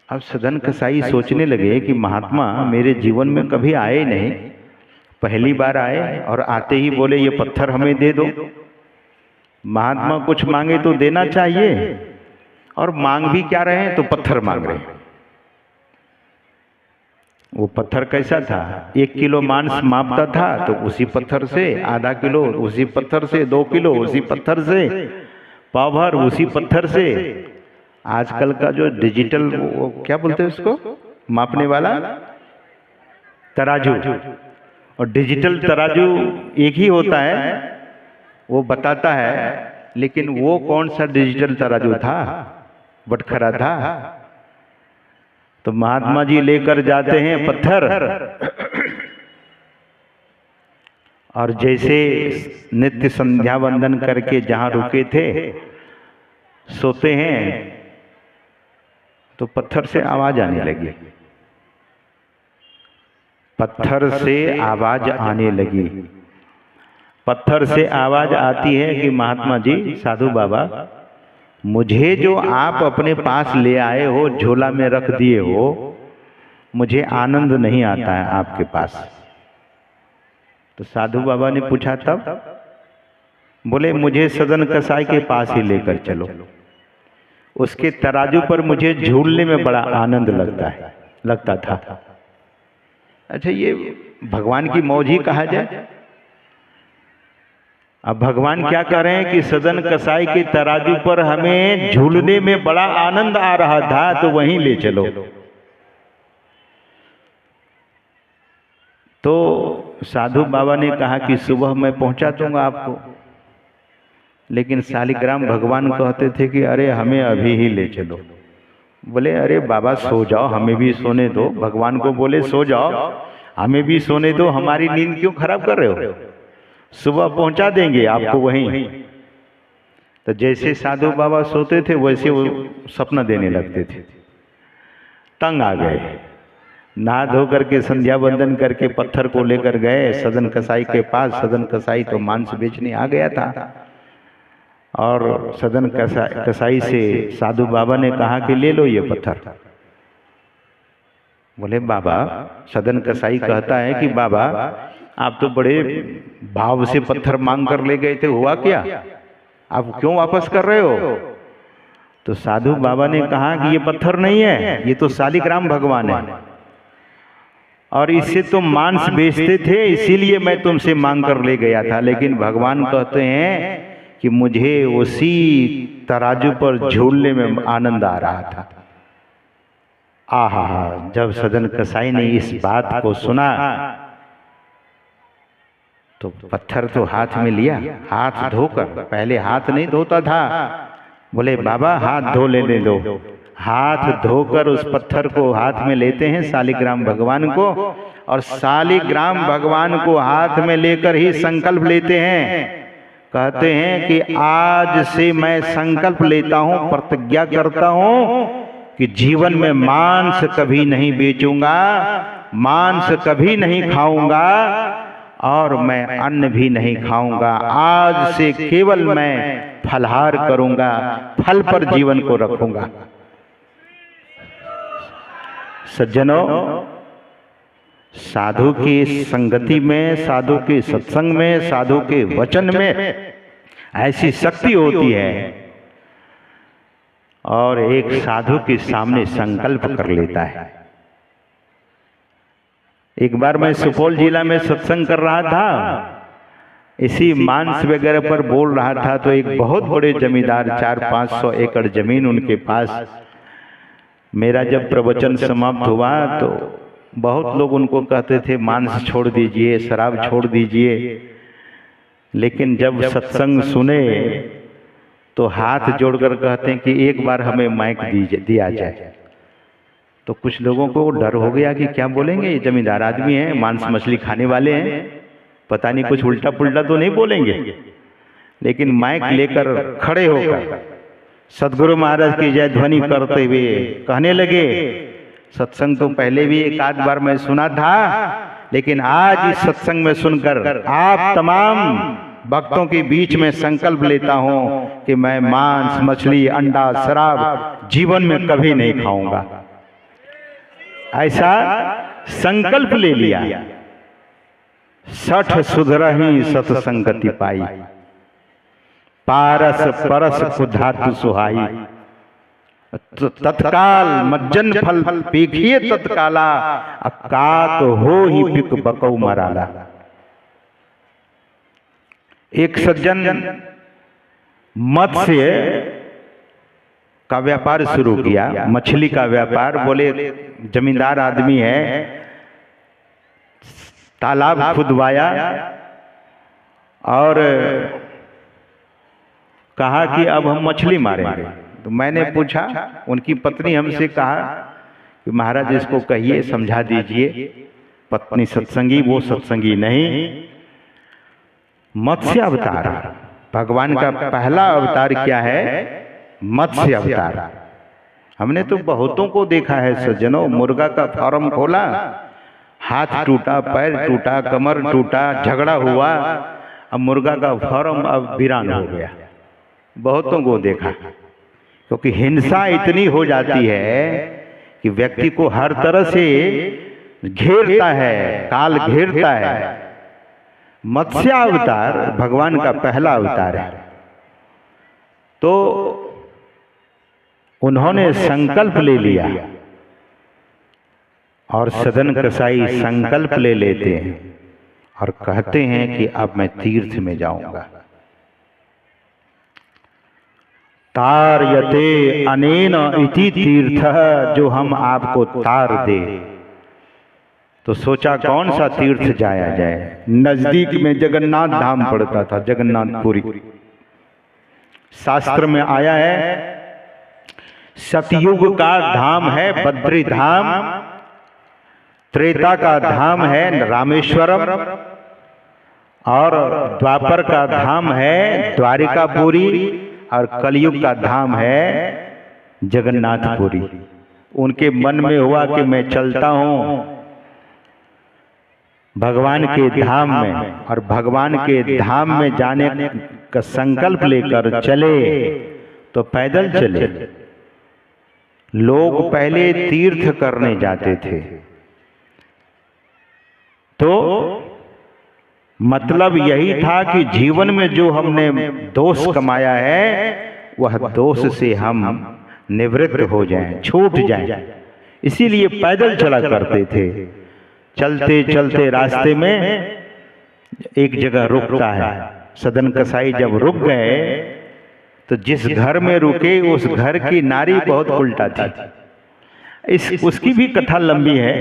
अब सदन कसाई सोचने लगे कि महात्मा मेरे जीवन में कभी आए नहीं, पहली बार आए और आते ही बोले ये पत्थर हमें दे दो। महात्मा कुछ मांगे तो देना चाहिए, और मांग भी क्या रहे हैं, तो पत्थर मांग रहे हैं। वो पत्थर कैसा था, 1 किलो मांस मापता था तो उसी पत्थर से, आधा किलो उसी पत्थर से, 2 किलो उसी पत्थर से, पाव भर उसी पत्थर से। आजकल का जो डिजिटल, वो क्या बोलते हैं उसको, मापने वाला तराजू, और डिजिटल तराजू एक ही होता है, वो बताता है, लेकिन वो कौन सा डिजिटल तराजू था, बटखरा था। तो महात्मा जी लेकर जाते हैं पत्थर, और जैसे नित्य संध्या वंदन करके जहां रुके थे सोते हैं, तो पत्थर से आवाज आने लगी। पत्थर से आवाज आने लगी। पत्थर से आवाज आती है कि महात्मा जी, साधु बाबा, मुझे जो आप अपने पास ले आए हो, झोला में रख दिए हो, मुझे आनंद नहीं आता है आपके पास। तो साधु बाबा ने पूछा तब? बोले मुझे सदन कसाई के पास ही लेकर चलो, उसके तराजू पर मुझे झूलने में बड़ा आनंद लगता था। अच्छा, ये भगवान की मौज ही कहा जाए। अब भगवान क्या कह रहे हैं कि सदन कसाई के तराजू पर हमें झूलने में बड़ा आनंद आ रहा था, तो वहीं ले चलो। तो साधु बाबा ने कहा कि सुबह मैं पहुंचा दूंगा आपको, लेकिन शालिग्राम भगवान कहते थे कि अरे हमें अभी ही ले चलो। बोले अरे बाबा सो जाओ, हमें भी सोने दो। भगवान को बोले सो जाओ, हमें भी सोने दो, हमारी नींद क्यों खराब कर रहे हो, सुबह पहुंचा देंगे आपको वहीं। तो जैसे साधु बाबा सोते थे वैसे वो सपना देने लगते थे। तंग आ गए, नहा धो करके संध्या वंदन करके पत्थर को लेकर गए सदन कसाई के पास। सदन कसाई तो मांस बेचने आ गया था, और सदन कसाई से साधु बाबा ने कहा कि ले लो ये पत्थर। बोले बाबा, सदन कसाई कहता है कि बाबा आप तो बड़े भाव से पत्थर मांग कर ले गए थे, हुआ क्या, आप क्यों वापस कर रहे हो? तो साधु बाबा ने कहा कि ये पत्थर नहीं है, ये तो शालिग्राम भगवान है, और इससे तुम मांस बेचते थे इसीलिए मैं तुमसे मांग कर ले गया था। लेकिन भगवान कहते हैं कि मुझे उसी तराजू पर झूलने में आनंद आ रहा था। आहा, जब सदन कसाई ने इस बात को सुना तो पत्थर तो हाथ में लिया, हाथ धोकर, पहले हाथ नहीं धोता था। बोले बाबा हाथ धो लेने दो। हाथ धोकर उस पत्थर को हाथ में लेते हैं शालिग्राम भगवान को, और शालिग्राम भगवान को हाथ में लेकर ही संकल्प लेते हैं। कहते हैं कि आज से मैं संकल्प लेता हूं, प्रतिज्ञा करता हूं कि जीवन में मांस कभी नहीं बेचूंगा, मांस कभी नहीं खाऊंगा, और मैं अन्न भी नहीं खाऊंगा। आज से केवल मैं फलहार करूंगा, फल पर जीवन को रखूंगा। सज्जनों, साधु की संगति में, साधु के सत्संग में, साधु के वचन में ऐसी शक्ति होती है, और एक साधु के सामने संकल्प कर लेता है। एक बार मैं सुपौल जिला में सत्संग कर रहा था, इसी मांस वगैरह पर बोल रहा था, तो एक बहुत बड़े जमींदार, 400-500 एकड़ जमीन उनके पास। मेरा जब प्रवचन समाप्त हुआ तो बहुत लोग उनको कहते थे मांस छोड़ दीजिए, शराब छोड़ दीजिए, लेकिन जब सत्संग सुने तो हाथ जोड़कर कहते हैं कि एक बार हमें माइक दिया जाए। तो कुछ लोगों को डर हो गया कि क्या बोलेंगे, ये जमींदार आदमी हैं, मांस मछली खाने वाले हैं, पता नहीं कुछ उल्टा पुल्टा तो नहीं बोलेंगे। लेकिन माइक लेकर खड़े होकर सदगुरु महाराज की जय ध्वनि करते हुए कहने लगे, सत्संग तो पहले भी एक आध बार मैं सुना था, लेकिन आज इस सत्संग में सुनकर आप तमाम भक्तों के बीच में संकल्प लेता हूं कि मैं मांस मछली अंडा शराब जीवन में कभी नहीं खाऊंगा। ऐसा संकल्प ले लिया। 60 सुधरहि सत्संगति पाई, पारस परस कुधातु सुहाई। तत्काल मज्जन फल पेखिए तत्काला, अकात हो ही पिक बकौ मराला। एक सज्जन मत्स्य का व्यापार शुरू किया, मछली का व्यापार। बोले जमींदार आदमी है, तालाब खुदवाया और कहा कि अब हम मछली मारेंगे। तो मैंने पूछा, उनकी पत्नी हमसे कहा कि महाराज इसको कहिए, समझा दीजिए, पत्नी सत्संगी, वो सत्संगी नहीं। मत्स्य अवतार, भगवान का पहला अवतार क्या है? मत्स्य अवतार। हमने तो बहुतों को देखा है सज्जनों, मुर्गा का फार्म खोला, हाथ टूटा, पैर टूटा, कमर टूटा, झगड़ा हुआ, अब मुर्गा का फार्म अब वीरान हो गया। बहुतों को देखा, क्योंकि हिंसा इतनी हो जाती है कि व्यक्ति को हर तरह से घेरता है, काल घेरता है। मत्स्य अवतार भगवान का पहला अवतार है। तो उन्होंने संकल्प ले लिया, और सदन कसाई संकल्प ले लेते हैं और कहते हैं कि अब मैं तीर्थ में जाऊंगा। तारयते अनेन इति तीर्थ, जो हम आपको तार दे। तो सोचा कौन सा तीर्थ जाया जाए। नजदीक में जगन्नाथ धाम पड़ता था, जगन्नाथपुरी। शास्त्र में आया है सतयुग का धाम है बद्री धाम, त्रेता का धाम है रामेश्वरम, और द्वापर का धाम है द्वारिकापुरी, और कलयुग का धाम है जगन्नाथपुरी। उनके मन में हुआ कि मैं चलता हूं भगवान के धाम में, और भगवान के धाम में जाने का संकल्प लेकर चले तो पैदल चले। लोग पहले तीर्थ करने जाते थे, तो मतलब यही था कि जीवन में जो हमने दोष कमाया है वह दोष से हम निवृत्त हो जाएं, छूट जाएं। इसीलिए पैदल चला करते थे। चलते चलते रास्ते में एक जगह रुकता है। सदन कसाई जब रुक गए तो जिस घर में रुके उस घर की नारी बहुत उल्टा थी। उसकी भी कथा लंबी है,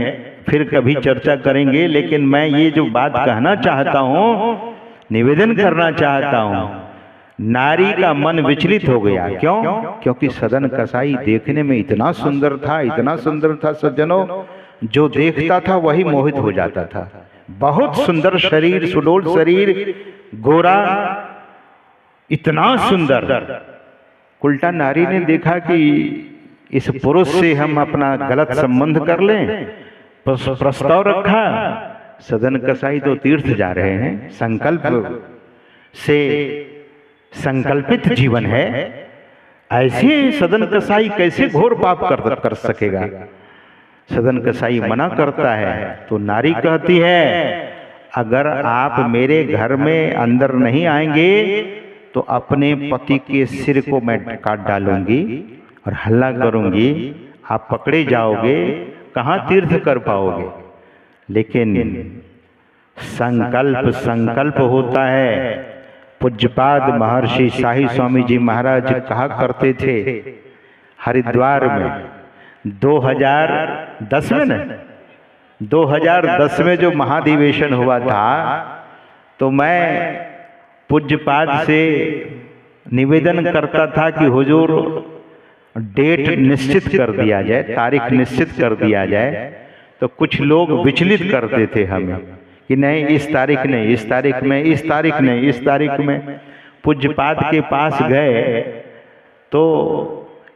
फिर कभी चर्चा करेंगे, लेकिन मैं ये जो बात कहना चाहता हूँ, निवेदन करना चाहता हूँ, नारी का मन विचलित हो गया। क्यों? क्योंकि सदन कसाई देखने में इतना सुंदर था, इतना सुंदर था सज्जनों, जो देखता था वही मोहित हो जाता था। बहुत सुंदर शरीर, सुडोल शरीर, गोरा, इतना सुंदर। उल्टा नारी ने देखा कि इस पुरुष से हम अपना गलत संबंध कर लें, प्रस्ताव रखा। सदन कसाई तो तीर्थ जा रहे हैं, संकल्प से संकल्पित जीवन है, ऐसे सदन कसाई कैसे घोर पाप कर सकेगा। सदन कसाई मना करता है तो नारी कहती है, अगर आप मेरे घर में अंदर नहीं आएंगे तो अपने पति के सिर को मैं काट डालूंगी और हल्ला करूंगी, आप पकड़े जाओगे, कहाँ तीर्थ कर पाओगे। लेकिन संकल्प संकल्प होता है। पूज्यपाद महर्षि शाही स्वामी जी महाराज कहा करते थे, हरिद्वार में 2010 में न 2010 में जो महाधिवेशन हुआ था, तो मैं पूज्यपाद से निवेदन करता था कि हुजूर डेट निश्चित कर दिया जाए, तारीख निश्चित कर दिया जाए। तो कुछ लोग विचलित करते थे हमें कि नहीं इस तारीख नहीं, इस तारीख में, इस तारीख नहीं, इस तारीख में। पूज्यपाद के पास गए तो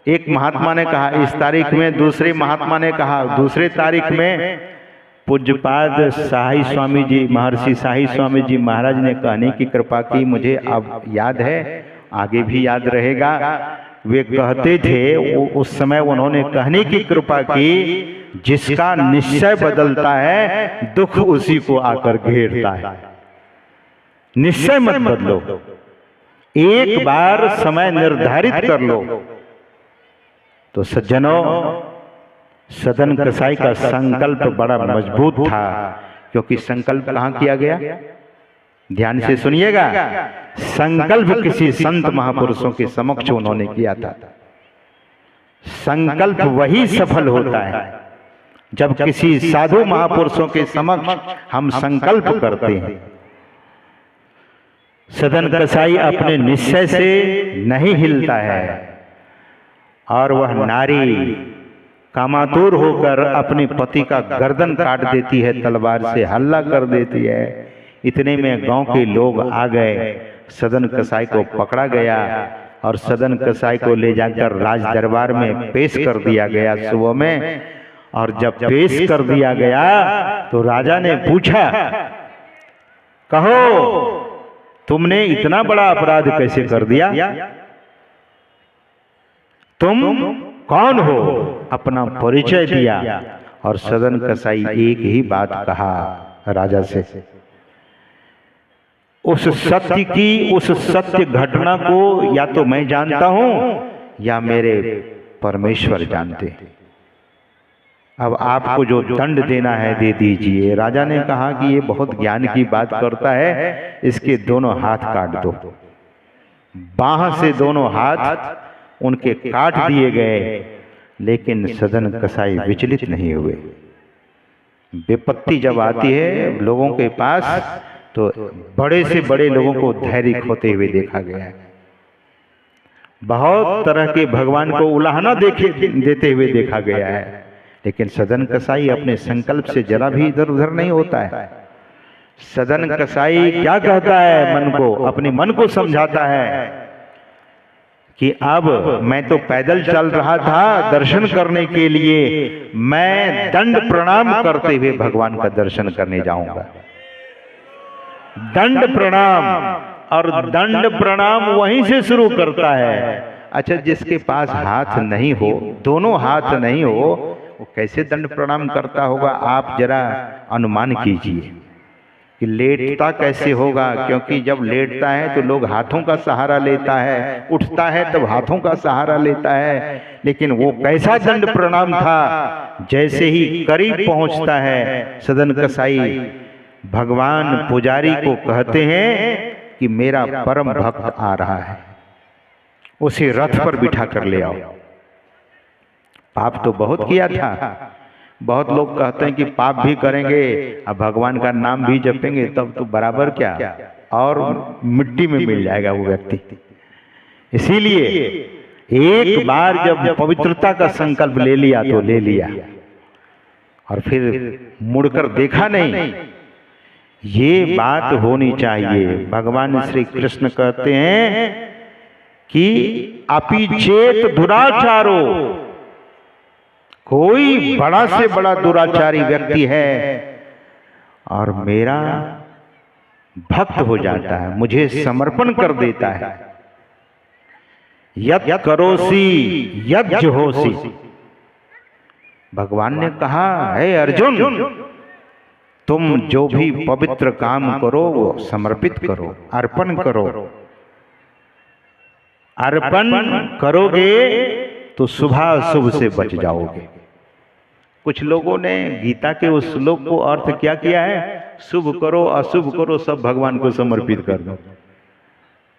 एक महात्मा ने कहा इस तारीख में, दूसरे महात्मा ने कहा दूसरे तारीख में। पूज्यपाद शाही स्वामी जी, महर्षि शाही स्वामी जी महाराज ने कहने की कृपा की, मुझे अब याद है, आगे भी याद रहेगा। वे कहते थे, उस समय उन्होंने कहने की कृपा की, जिसका निश्चय बदलता है दुख उसी को आकर घेरता है। निश्चय मत बदलो, एक बार समय निर्धारित कर लो। तो सज्जनों, सदन कसाई का संकल्प बड़ा मजबूत था, क्योंकि संकल्प कहाँ किया गया, ध्यान से सुनिएगा। संकल्प किसी संत महापुरुषों के समक्ष उन्होंने किया था। संकल्प वही सफल होता है जब किसी साधु महापुरुषों के समक्ष हम संकल्प करते हैं। सदन कसाई अपने निश्चय से नहीं हिलता है, और वह नारी कामातुर होकर अपने पति का गर्दन काट देती है, तलवार से हल्ला कर देती है। इतने में गांव के लोग आ गए, सदन कसाई को पकड़ा गया और सदन कसाई को ले जाकर राज दरबार में पेश कर दिया गया सुबह में। और जब पेश कर दिया गया तो राजा ने पूछा, कहो तुमने इतना बड़ा अपराध कैसे कर दिया, तुम कौन हो, अपना परिचय दिया। और सदन कसाई एक ही बात कहा राजा से, उस सत्य की, उस सत्य घटना को या तो मैं जानता हूं या मेरे परमेश्वर जानते हैं। अब आपको जो दंड देना है दे दीजिए। राजा ने कहा कि ये बहुत ज्ञान की बात करता है, इसके दोनों हाथ काट दो। बाह से दोनों हाथ उनके काट दिए गए, लेकिन सदन कसाई विचलित नहीं हुए। विपत्ति जब आती है लोगों के पास तो बड़े से बड़े लोगों को धैर्य खोते हुए देखा गया है। बहुत तरह के भगवान को उलाहना देते हुए देखा गया है, लेकिन सदन कसाई अपने संकल्प से जरा भी इधर उधर नहीं होता है। सदन कसाई क्या कहता है मन को, अपने मन को समझाता है कि अब मैं तो पैदल चल रहा था दर्शन करने के लिए, मैं दंड प्रणाम करते हुए भगवान का दर्शन करने जाऊंगा। दंड प्रणाम, और दंड प्रणाम वहीं से शुरू करता है। अच्छा, जिसके पास हाथ नहीं हो, दोनों हाथ नहीं हो, वो कैसे दंड प्रणाम करता होगा? आप जरा अनुमान कीजिए कि लेटता कैसे होगा, क्योंकि जब लेटता है तो लोग हाथों का सहारा लेता है, उठता है तब हाथों का सहारा लेता है। लेकिन वो कैसा दंड प्रणाम था, जैसे ही करीब पहुंचता है सदन कसाई, भगवान पुजारी को कहते हैं कि मेरा परम भक्त आ रहा है, उसे रथ पर बिठा कर ले आओ। पाप तो बहुत किया था, बहुत लोग कहते हैं कि पाप भी करेंगे अब भगवान का नाम भी जपेंगे तब तो बराबर क्या, और मिट्टी में मिल जाएगा वो व्यक्ति। इसीलिए एक बार जब पवित्रता का संकल्प ले लिया तो ले लिया, और फिर मुड़कर देखा नहीं। ये बात होनी चाहिए। भगवान श्री कृष्ण कहते हैं कि अपि चेत दुराचारो, कोई बड़ा से बड़ा दुराचारी व्यक्ति है और मेरा भक्त हो जाता है, मुझे समर्पण कर देता है, यत् करोसी यज्ञ होसी। भगवान ने कहा, हे अर्जुन, तुम जो भी पवित्र काम करो वो समर्पित करो, अर्पण करो। अर्पण करोगे तो शुभाशुभ से बच जाओगे। कुछ लोगों ने गीता के उस श्लोक को अर्थ क्या किया है, शुभ करो अशुभ करो सब भगवान को समर्पित कर दो।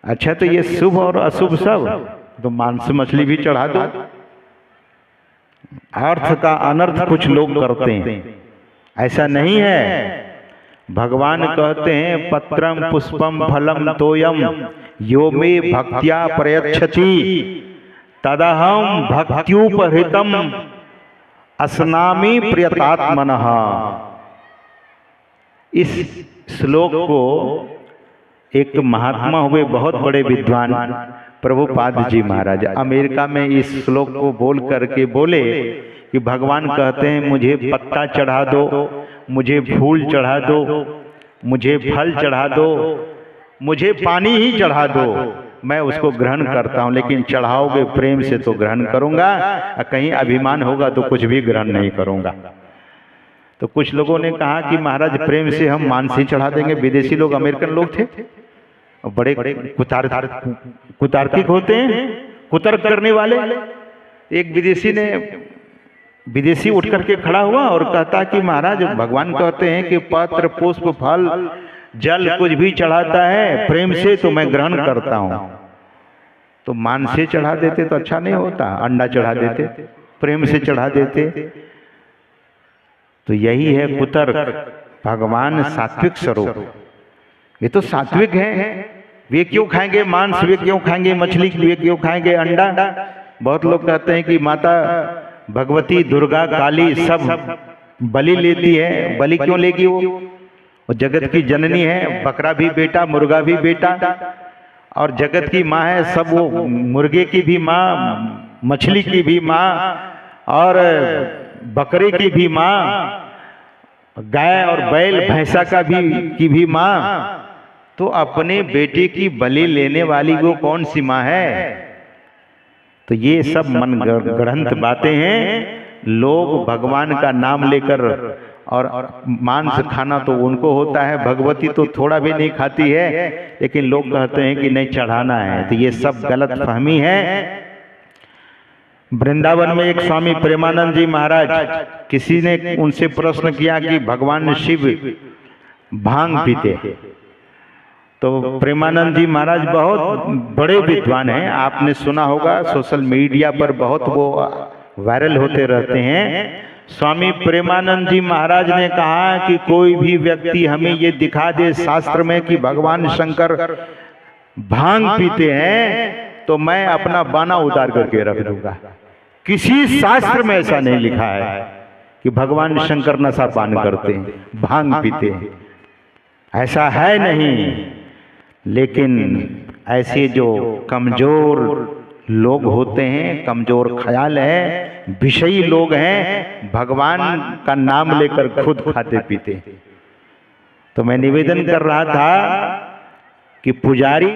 अच्छा, तो ये शुभ और अशुभ सब तो मांस मछली भी चढ़ा दो। अर्थ का अनर्थ कुछ लोग करते हैं, ऐसा नहीं है। भगवान कहते हैं पत्रम पुष्पम फलम तोयम यो मे भक्त्या प्रयच्छति तदहम भक्त्युपहृतम अस्नामि प्रियतात्मनः। इस श्लोक को एक महात्मा हुए, बहुत बड़े विद्वान प्रभुपाद जी महाराज, अमेरिका में इस श्लोक को बोल करके बोले कि भगवान कहते हैं मुझे पत्ता चढ़ा दो, मुझे फूल चढ़ा दो, मुझे फल चढ़ा दो, मुझे पानी ही चढ़ा दो, मैं उसको ग्रहण करता हूं, लेकिन चढ़ाओगे प्रेम से तो ग्रहण करूंगा, कहीं अभिमान होगा तो कुछ भी ग्रहण नहीं करूंगा। तो कुछ लोगों ने कहा कि महाराज प्रेम से हम मांस ही चढ़ा देंगे। विदेशी लोग, अमेरिकन लोग थे, बड़े कुतार्किक होते हैं, कुतर्क करने वाले। एक विदेशी उठ करके खड़ा हुआ और कहता कि महाराज भगवान कहते हैं कि पत्र पुष्प फल जल कुछ भी चढ़ाता है प्रेम से तो मैं ग्रहण करता हूं। तो मांस से चढ़ा देते तो अच्छा नहीं होता, अंडा चढ़ा देते, प्रेम से चढ़ा देते। तो यही है कुतर्क। भगवान सात्विक स्वरूप, ये तो सात्विक हैं। वे क्यों खाएंगे मांस, वे क्यों खाएंगे मछली, वे क्यों खाएंगे अंडा। बहुत लोग कहते हैं कि माता भगवती दुर्गा काली सब बलि लेती है। बलि क्यों लेगी? वो जगत की जननी है, बकरा भी बेटा मुर्गा भी बेटा, और जगत की माँ है सब। वो मुर्गे की भी माँ, मछली की भी माँ, और बकरे की भी माँ, गाय और बैल भैंसा की भी माँ। तो अपने बेटे की बलि लेने वाली वो कौन सी माँ है? तो ये सब मन गढ़ंत बातें हैं। लोग भगवान का नाम लेकर, और मांस खाना तो उनको होता है, भगवती तो थोड़ा भी नहीं खाती है, लेकिन लोग कहते हैं कि नहीं चढ़ाना है। तो ये सब गलत फहमी है। वृंदावन में एक स्वामी प्रेमानंद जी महाराज, किसी ने उनसे प्रश्न किया कि भगवान शिव भांग पीते, तो प्रेमानंद जी महाराज बहुत बड़े विद्वान हैं, आपने सुना होगा, सोशल मीडिया पर बहुत वो वायरल होते रहते हैं। स्वामी प्रेमानंद जी महाराज ने कहा कि कोई भी व्यक्ति हमें ये दिखा दे शास्त्र में कि भगवान शंकर भांग पीते हैं, तो मैं अपना बाना उतार करके रख दूंगा। किसी शास्त्र में ऐसा नहीं लिखा है कि भगवान शंकर नशा पान करते हैं, भांग पीते हैं, ऐसा है नहीं। लेकिन ऐसे जो कमजोर लोग होते हैं, कमजोर ख्याल है, विषयी लोग हैं, भगवान का नाम लेकर खुद खाते पीते। तो मैं निवेदन कर रहा था कि पुजारी